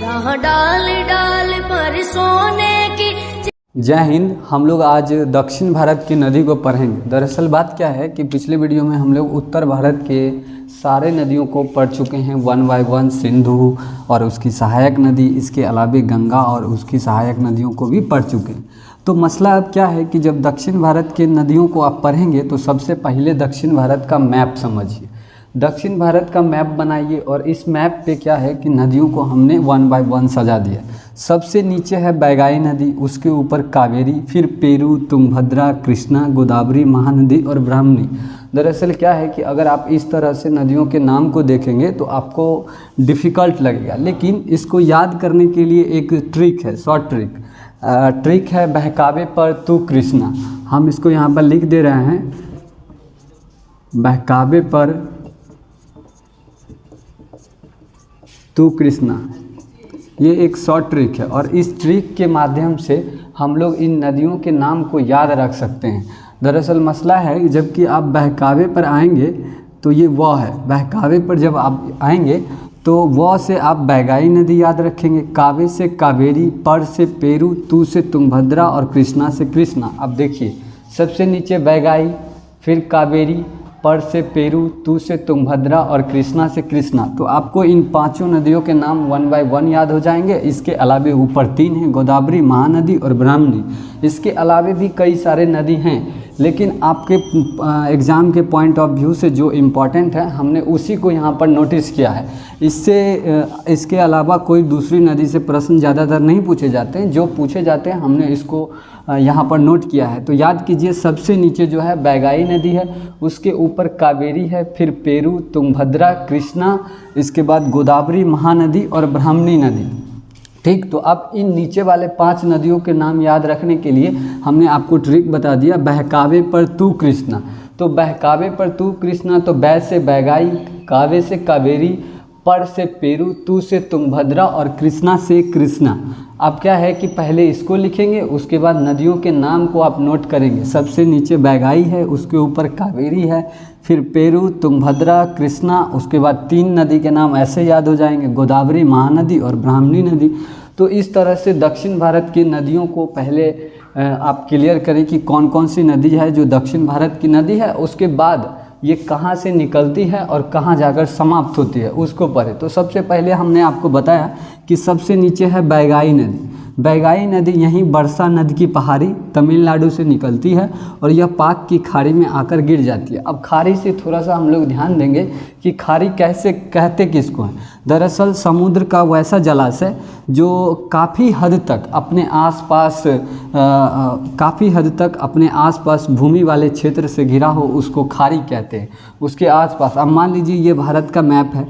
जहाँ डाल डाल पर सोने की। जय हिंद। हम लोग आज दक्षिण भारत की नदी को पढ़ेंगे। दरअसल बात क्या है कि पिछले वीडियो में हम लोग उत्तर भारत के सारे नदियों को पढ़ चुके हैं, वन बाय वन। सिंधु और उसकी सहायक नदी, इसके अलावा गंगा और उसकी सहायक नदियों को भी पढ़ चुके हैं। तो मसला अब क्या है कि जब दक्षिण भारत के नदियों को आप पढ़ेंगे तो सबसे पहले दक्षिण भारत का मैप समझिए। दक्षिण भारत का मैप बनाइए और इस मैप पे क्या है कि नदियों को हमने वन बाय वन सजा दिया। सबसे नीचे है बैगाई नदी, उसके ऊपर कावेरी, फिर पेरू, तुंगभद्रा, कृष्णा, गोदावरी, महानदी और ब्राह्मणी। दरअसल क्या है कि अगर आप इस तरह से नदियों के नाम को देखेंगे तो आपको डिफ़िकल्ट लगेगा, लेकिन इसको याद करने के लिए एक ट्रिक है, शॉर्ट ट्रिक है बहकावे पर तू कृष्णा। हम इसको यहाँ पर लिख दे रहे हैं, बहकावे पर तू कृष्णा। ये एक शॉर्ट ट्रिक है और इस ट्रिक के माध्यम से हम लोग इन नदियों के नाम को याद रख सकते हैं। दरअसल मसला है कि जबकि आप बहकावे पर आएंगे तो ये व है, बहकावे पर जब आप आएंगे तो व से आप बैगाई नदी याद रखेंगे, कावे से कावेरी, पर से पेरू, तू से तुंगभद्रा और कृष्णा से कृष्णा। अब देखिए सबसे नीचे बैगाई, फिर कावेरी, पर से पेरू, तू से तुंगभद्रा और कृष्णा से कृष्णा। तो आपको इन पांचों नदियों के नाम वन बाय वन याद हो जाएंगे। इसके अलावे ऊपर तीन हैं, गोदावरी, महानदी और ब्राह्मणी। इसके अलावे भी कई सारे नदी हैं, लेकिन आपके एग्ज़ाम के पॉइंट ऑफ व्यू से जो इम्पोर्टेंट है हमने उसी को यहाँ पर नोटिस किया है। इसके अलावा कोई दूसरी नदी से प्रश्न ज़्यादातर नहीं पूछे जाते हैं, जो पूछे जाते हैं हमने इसको यहाँ पर नोट किया है। तो याद कीजिए, सबसे नीचे जो है बैगाई नदी है, उसके ऊपर कावेरी है, फिर पेरू, तुंगभद्रा, कृष्णा, इसके बाद गोदावरी, महानदी और ब्राह्मणी नदी। ठीक, तो अब इन नीचे वाले 5 नदियों के नाम याद रखने के लिए हमने आपको ट्रिक बता दिया, बहकावे पर तू कृष्णा। तो बहकावे पर तू कृष्णा, तो बै से बैगाई, कावे से कावेरी, पर से पेरू, तू से तुंगभद्रा और कृष्णा से कृष्णा। अब क्या है कि पहले इसको लिखेंगे, उसके बाद नदियों के नाम को आप नोट करेंगे। सबसे नीचे बैगाई है, उसके ऊपर कावेरी है, फिर पेरू, तुंगभद्रा, कृष्णा, उसके बाद 3 नदी के नाम ऐसे याद हो जाएंगे, गोदावरी, महानदी और ब्राह्मणी नदी। तो इस तरह से दक्षिण भारत की नदियों को पहले आप क्लियर करें कि कौन कौन सी नदी है जो दक्षिण भारत की नदी है, उसके बाद ये कहाँ से निकलती है और कहाँ जाकर समाप्त होती है उसको पढ़ें। तो सबसे पहले हमने आपको बताया कि सबसे नीचे है बैगाई नदी। बैगाई नदी यहीं बरसा नदी की पहाड़ी तमिलनाडु से निकलती है और यह पाक की खाड़ी में आकर गिर जाती है। अब खाड़ी से थोड़ा सा हम लोग ध्यान देंगे कि खाड़ी कैसे कहते किसको हैं। दरअसल समुद्र का वैसा जलाशय जो काफ़ी हद तक अपने आसपास भूमि वाले क्षेत्र से घिरा हो उसको खाड़ी कहते हैं। उसके आसपास अब मान लीजिए ये भारत का मैप है,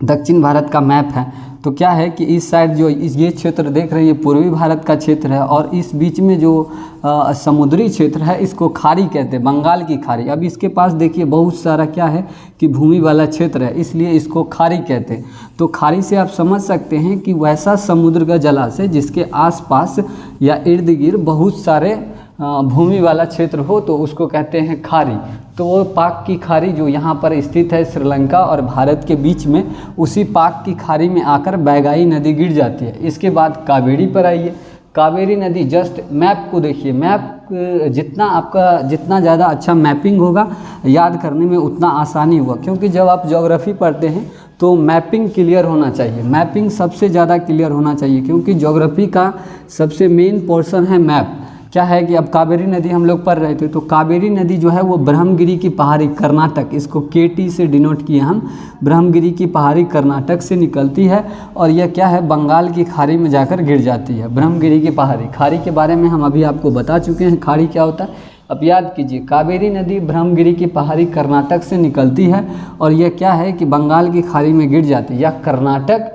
दक्षिण भारत का मैप है, तो क्या है कि इस साइड जो ये क्षेत्र देख रहे हैं ये पूर्वी भारत का क्षेत्र है और इस बीच में जो समुद्री क्षेत्र है इसको खाड़ी कहते हैं, बंगाल की खाड़ी। अब इसके पास देखिए बहुत सारा क्या है कि भूमि वाला क्षेत्र है, इसलिए इसको खाड़ी कहते हैं। तो खाड़ी से आप समझ सकते हैं कि वैसा समुद्र का जलाशय जिसके आसपास या इर्द गिर्द बहुत सारे भूमि वाला क्षेत्र हो तो उसको कहते हैं खाड़ी। तो वो पाक की खाड़ी जो यहाँ पर स्थित है श्रीलंका और भारत के बीच में, उसी पाक की खाड़ी में आकर बैगाई नदी गिर जाती है। इसके बाद कावेरी पर आइए। कावेरी नदी जस्ट मैप को देखिए, मैप जितना ज़्यादा अच्छा मैपिंग होगा याद करने में उतना आसानी होगा, क्योंकि जब आप ज्योग्राफी पढ़ते हैं तो मैपिंग क्लियर होना चाहिए। मैपिंग सबसे ज़्यादा क्लियर होना चाहिए क्योंकि ज्योग्राफी का सबसे मेन पोर्शन है मैप। क्या है कि अब कावेरी नदी हम लोग पढ़ रहे थे, तो कावेरी नदी जो है वो ब्रह्मगिरी की पहाड़ी कर्नाटक, इसको KT से डिनोट किए हम, ब्रह्मगिरी की पहाड़ी कर्नाटक से निकलती है और यह क्या है बंगाल की खाड़ी में जाकर गिर जाती है। ब्रह्मगिरी की पहाड़ी, खाड़ी के बारे में हम अभी आपको बता चुके हैं खाड़ी क्या होता है। अब याद कीजिए, कावेरी नदी ब्रह्मगिरी की पहाड़ी कर्नाटक से निकलती है और यह क्या है कि बंगाल की खाड़ी में गिर जाती है, या कर्नाटक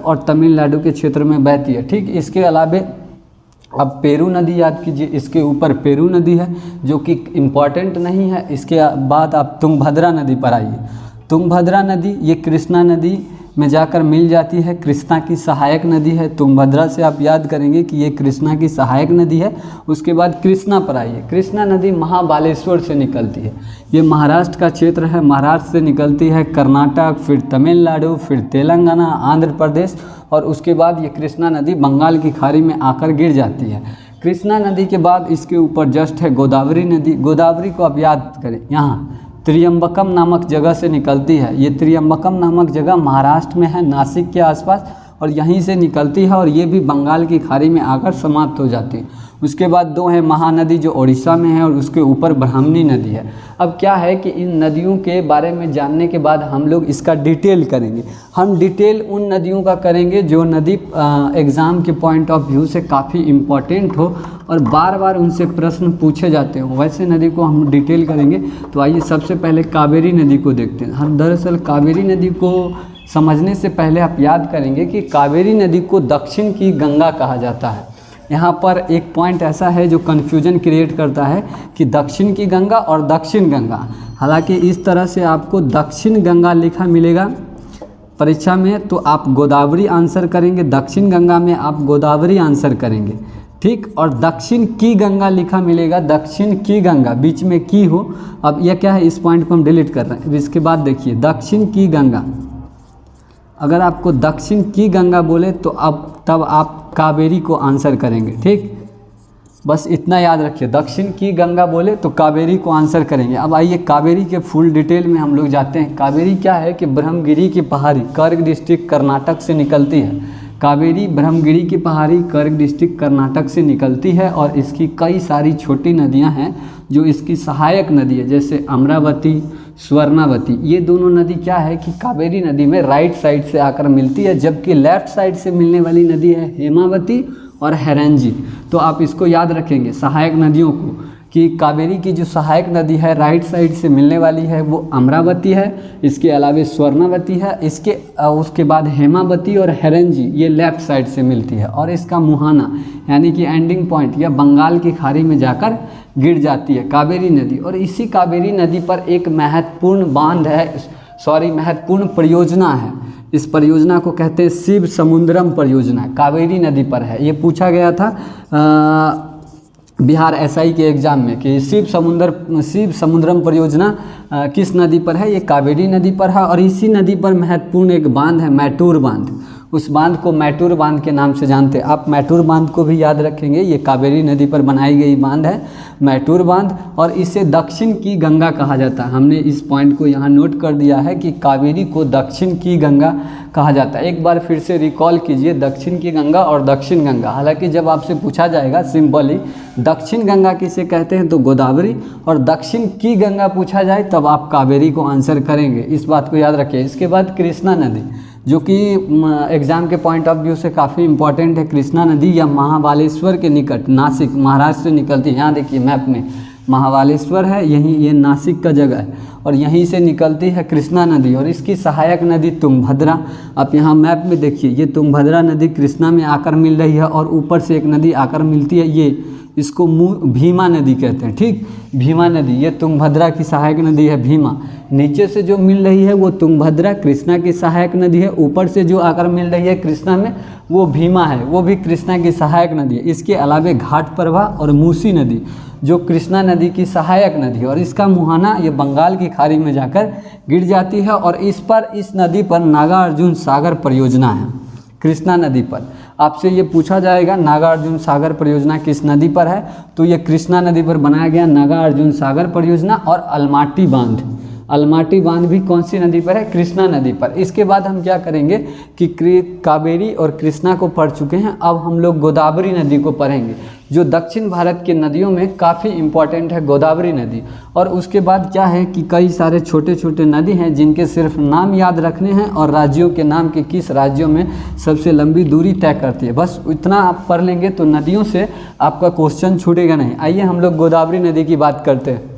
और तमिलनाडु के क्षेत्र में बहती है। ठीक, इसके अलावे अब पेरू नदी याद कीजिए, इसके ऊपर पेरू नदी है जो कि इम्पॉर्टेंट नहीं है। इसके बाद आप तुंगभद्रा नदी पर आइए। तुंगभद्रा नदी ये कृष्णा नदी में जाकर मिल जाती है, कृष्णा की सहायक नदी है। तुंगभद्रा से आप याद करेंगे कि ये कृष्णा की सहायक नदी है। उसके बाद कृष्णा पर आइए। कृष्णा नदी महाबालेश्वर से निकलती है, ये महाराष्ट्र का क्षेत्र है, महाराष्ट्र से निकलती है कर्नाटक, फिर तमिलनाडु, फिर तेलंगाना, आंध्र प्रदेश, और उसके बाद ये कृष्णा नदी बंगाल की खाड़ी में आकर गिर जाती है। कृष्णा नदी के बाद इसके ऊपर जस्ट है गोदावरी नदी। गोदावरी को आप याद करें, यहाँ त्रियंबकम नामक जगह से निकलती है। ये त्रियंबकम नामक जगह महाराष्ट्र में है, नासिक के आसपास, और यहीं से निकलती है और ये भी बंगाल की खाड़ी में आकर समाप्त हो जाती है। उसके बाद दो है महानदी जो उड़ीसा में है, और उसके ऊपर ब्राह्मणी नदी है। अब क्या है कि इन नदियों के बारे में जानने के बाद हम लोग इसका डिटेल करेंगे। हम डिटेल उन नदियों का करेंगे जो नदी एग्ज़ाम के पॉइंट ऑफ व्यू से काफ़ी इम्पॉर्टेंट हो और बार बार उनसे प्रश्न पूछे जाते हो, वैसे नदी को हम डिटेल करेंगे। तो आइए सबसे पहले कावेरी नदी को देखते हैं। हम दरअसल कावेरी नदी को समझने से पहले आप याद करेंगे कि कावेरी नदी को दक्षिण की गंगा कहा जाता है। यहाँ पर एक पॉइंट ऐसा है जो कन्फ्यूजन क्रिएट करता है कि दक्षिण की गंगा और दक्षिण गंगा, हालांकि इस तरह से आपको दक्षिण गंगा लिखा मिलेगा परीक्षा में, तो आप गोदावरी आंसर करेंगे, दक्षिण गंगा में आप गोदावरी आंसर करेंगे, ठीक। और दक्षिण की गंगा लिखा मिलेगा, दक्षिण की गंगा, बीच में की हो। अब यह क्या है, इस पॉइंट को हम डिलीट कर रहे हैं। अब इसके बाद देखिए दक्षिण की गंगा, अगर आपको दक्षिण की गंगा बोले तो अब तब आप कावेरी को आंसर करेंगे, ठीक। बस इतना याद रखिए, दक्षिण की गंगा बोले तो कावेरी को आंसर करेंगे। अब आइए कावेरी के फुल डिटेल में हम लोग जाते हैं। कावेरी क्या है कि ब्रह्मगिरी की पहाड़ी, कर्ग डिस्ट्रिक्ट कर्नाटक से निकलती है। कावेरी ब्रह्मगिरी की पहाड़ी कर्ग डिस्ट्रिक्ट कर्नाटक से निकलती है और इसकी कई सारी छोटी नदियां हैं जो इसकी सहायक नदी है, जैसे अमरावती, स्वर्णावती। ये दोनों नदी क्या है कि कावेरी नदी में राइट साइड से आकर मिलती है, जबकि लेफ्ट साइड से मिलने वाली नदी है हेमावती और हैरंजी। तो आप इसको याद रखेंगे सहायक नदियों को, कि कावेरी की जो सहायक नदी है राइट साइड से मिलने वाली है वो अमरावती है, इसके अलावा स्वर्णावती है, उसके बाद हेमावती और हैरंजी ये लेफ्ट साइड से मिलती है, और इसका मुहाना यानी कि एंडिंग पॉइंट या बंगाल की खाड़ी में जाकर गिर जाती है कावेरी नदी। और इसी कावेरी नदी पर एक महत्वपूर्ण बांध है, महत्वपूर्ण परियोजना है। इस परियोजना को कहते हैं शिव समुद्रम परियोजना, कावेरी नदी पर है। ये पूछा गया था बिहार एसआई के एग्ज़ाम में कि शिव समुद्रम परियोजना किस नदी पर है, ये कावेरी नदी पर है। और इसी नदी पर महत्वपूर्ण एक बांध है, मैटूर बांध। उस बांध को मैटूर बांध के नाम से जानते हैं। आप मैटूर बांध को भी याद रखेंगे, ये कावेरी नदी पर बनाई गई बांध है मैटूर बांध, और इसे दक्षिण की गंगा कहा जाता है। हमने इस पॉइंट को यहाँ नोट कर दिया है कि कावेरी को दक्षिण की गंगा कहा जाता है। एक बार फिर से रिकॉल कीजिए, दक्षिण की गंगा और दक्षिण गंगा। हालांकि जब आपसे पूछा जाएगा सिंपली दक्षिण गंगा किसे कहते हैं तो गोदावरी, और दक्षिण की गंगा पूछा जाए तब आप कावेरी को आंसर करेंगे, इस बात को याद रखिए। इसके बाद कृष्णा नदी, जो कि एग्ज़ाम के पॉइंट ऑफ व्यू से काफ़ी इंपॉर्टेंट है। कृष्णा नदी या महाबालेश्वर के निकट नासिक महाराष्ट्र से निकलती है। यहाँ देखिए मैप में महाबालेश्वर है, यहीं ये नासिक का जगह है, और यहीं से निकलती है कृष्णा नदी, और इसकी सहायक नदी तुंगभद्रा। आप यहाँ मैप में देखिए, ये तुंगभद्रा नदी कृष्णा में आकर मिल रही है, और ऊपर से एक नदी आकर मिलती है, ये इसको भीमा नदी कहते हैं, ठीक। भीमा नदी ये तुंगभद्रा की सहायक नदी है भीमा। नीचे से जो मिल रही है वो तुंगभद्रा कृष्णा की सहायक नदी है, ऊपर से जो आकर मिल रही है कृष्णा में वो भीमा है, वो भी कृष्णा की सहायक नदी है। इसके अलावा घाटप्रभा और मूसी नदी जो कृष्णा नदी की सहायक नदी है, और इसका मुहाना ये बंगाल की खाड़ी में जाकर गिर जाती है। और इस नदी पर नागार्जुन सागर परियोजना है, कृष्णा नदी पर। आपसे ये पूछा जाएगा नागार्जुन सागर परियोजना किस नदी पर है, तो ये कृष्णा नदी पर बनाया गया नागार्जुन सागर परियोजना। और अलमाटी बांध भी कौन सी नदी पर है, कृष्णा नदी पर। इसके बाद हम क्या करेंगे कि कावेरी और कृष्णा को पढ़ चुके हैं, अब हम लोग गोदावरी नदी को पढ़ेंगे, जो दक्षिण भारत की नदियों में काफ़ी इम्पॉर्टेंट है गोदावरी नदी। और उसके बाद क्या है कि कई सारे छोटे छोटे नदी हैं जिनके सिर्फ नाम याद रखने हैं, और राज्यों के नाम के किस राज्यों में सबसे लंबी दूरी तय करती है, बस इतना आप पढ़ लेंगे तो नदियों से आपका क्वेश्चन छूटेगा नहीं। आइए हम लोग गोदावरी नदी की बात करते हैं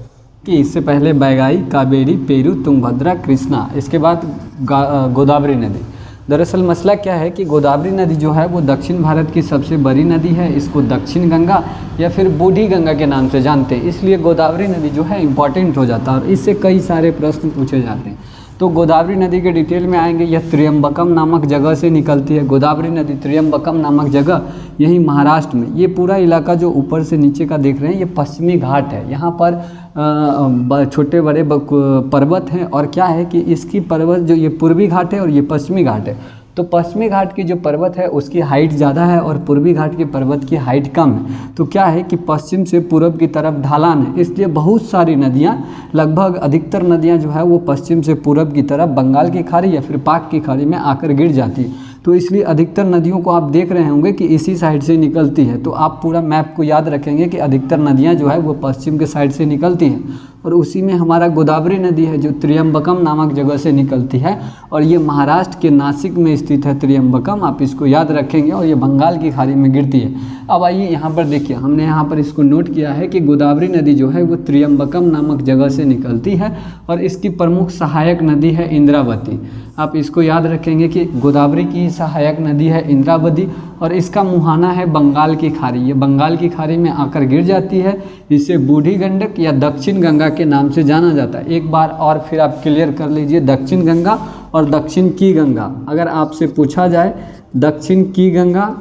कि इससे पहले बैगाई, कावेरी, पेरू, तुंगभद्रा, कृष्णा, इसके बाद गोदावरी नदी। दरअसल मसला क्या है कि गोदावरी नदी जो है वो दक्षिण भारत की सबसे बड़ी नदी है। इसको दक्षिण गंगा या फिर बूढ़ी गंगा के नाम से जानते हैं, इसलिए गोदावरी नदी जो है इम्पॉर्टेंट हो जाता है, और इससे कई सारे प्रश्न पूछे जाते हैं। तो गोदावरी नदी के डिटेल में आएंगे। यह त्र्यंबकम नामक जगह से निकलती है। गोदावरी नदी त्र्यंबकम नामक जगह यही महाराष्ट्र में। ये पूरा इलाका जो ऊपर से नीचे का देख रहे हैं ये पश्चिमी घाट है। यहाँ पर छोटे बड़े पर्वत हैं और क्या है कि इसकी पर्वत जो ये पूर्वी घाट है और ये पश्चिमी घाट है। तो पश्चिमी घाट की जो पर्वत है उसकी हाइट ज़्यादा है और पूर्वी घाट की पर्वत की हाइट कम है। तो क्या है कि पश्चिम से पूर्व की तरफ ढलान है, इसलिए बहुत सारी नदियाँ, लगभग अधिकतर नदियाँ जो है वो पश्चिम से पूर्व की तरफ बंगाल की खाड़ी या फिर पाक की खाड़ी में आकर गिर जाती है। तो इसलिए अधिकतर नदियों को आप देख रहे होंगे कि इसी साइड से निकलती है। तो आप पूरा मैप को याद रखेंगे कि अधिकतर नदियाँ जो है वो पश्चिम के साइड से निकलती हैं और उसी में हमारा गोदावरी नदी है जो त्र्यंबकम नामक जगह से निकलती है और ये महाराष्ट्र के नासिक में स्थित है त्र्यंबकम। आप इसको याद रखेंगे और ये बंगाल की खाड़ी में गिरती है। अब आइए यहाँ पर देखिए, हमने यहाँ पर इसको नोट किया है कि गोदावरी नदी जो है वो त्र्यंबकम नामक जगह से निकलती है और इसकी प्रमुख सहायक नदी है इंद्रावती। आप इसको याद रखेंगे कि गोदावरी की सहायक नदी है इंद्रावती और इसका मुहाना है बंगाल की खाड़ी। ये बंगाल की खाड़ी में आकर गिर जाती है। इसे बूढ़ी गंडक या दक्षिण गंगा के नाम से जाना जाता है। एक बार और फिर आप क्लियर कर लीजिए, दक्षिण गंगा और दक्षिण की गंगा। अगर आपसे पूछा जाए दक्षिण की गंगा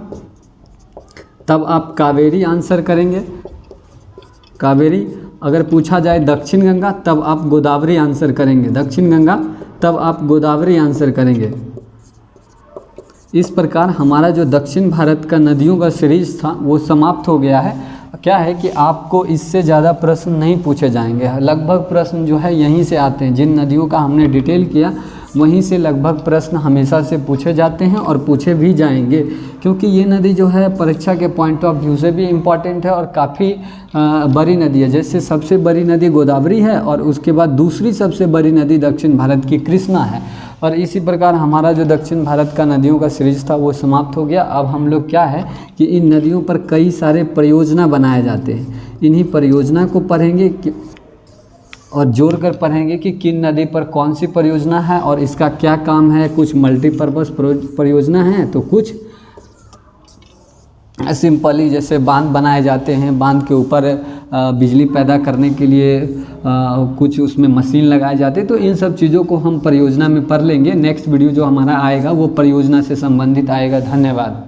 तब आप कावेरी आंसर करेंगे, कावेरी। अगर पूछा जाए दक्षिण गंगा तब आप गोदावरी आंसर करेंगे, दक्षिण गंगा तब आप गोदावरी आंसर करेंगे। इस प्रकार हमारा जो दक्षिण भारत का नदियों का सीरीज था वो समाप्त हो गया है। क्या है कि आपको इससे ज़्यादा प्रश्न नहीं पूछे जाएंगे। लगभग प्रश्न जो है यहीं से आते हैं। जिन नदियों का हमने डिटेल किया वहीं से लगभग प्रश्न हमेशा से पूछे जाते हैं और पूछे भी जाएंगे, क्योंकि ये नदी जो है परीक्षा के पॉइंट ऑफ व्यू से भी इम्पॉर्टेंट है और काफ़ी बड़ी नदी है। जैसे सबसे बड़ी नदी गोदावरी है और उसके बाद दूसरी सबसे बड़ी नदी दक्षिण भारत की कृष्णा है। और इसी प्रकार हमारा जो दक्षिण भारत का नदियों का सीरीज था वो समाप्त हो गया। अब हम लोग क्या है कि इन नदियों पर कई सारे परियोजना बनाए जाते हैं। इन्हीं परियोजना को पढ़ेंगे और जोड़ कर पढ़ेंगे कि किन नदी पर कौन सी परियोजना है और इसका क्या काम है। कुछ मल्टीपर्पज़ परियोजना है तो कुछ सिंपली जैसे बांध बनाए जाते हैं, बांध के ऊपर बिजली पैदा करने के लिए कुछ उसमें मशीन लगाए जाते हैं। तो इन सब चीज़ों को हम परियोजना में पढ़ लेंगे। नेक्स्ट वीडियो जो हमारा आएगा वो परियोजना से संबंधित आएगा। धन्यवाद।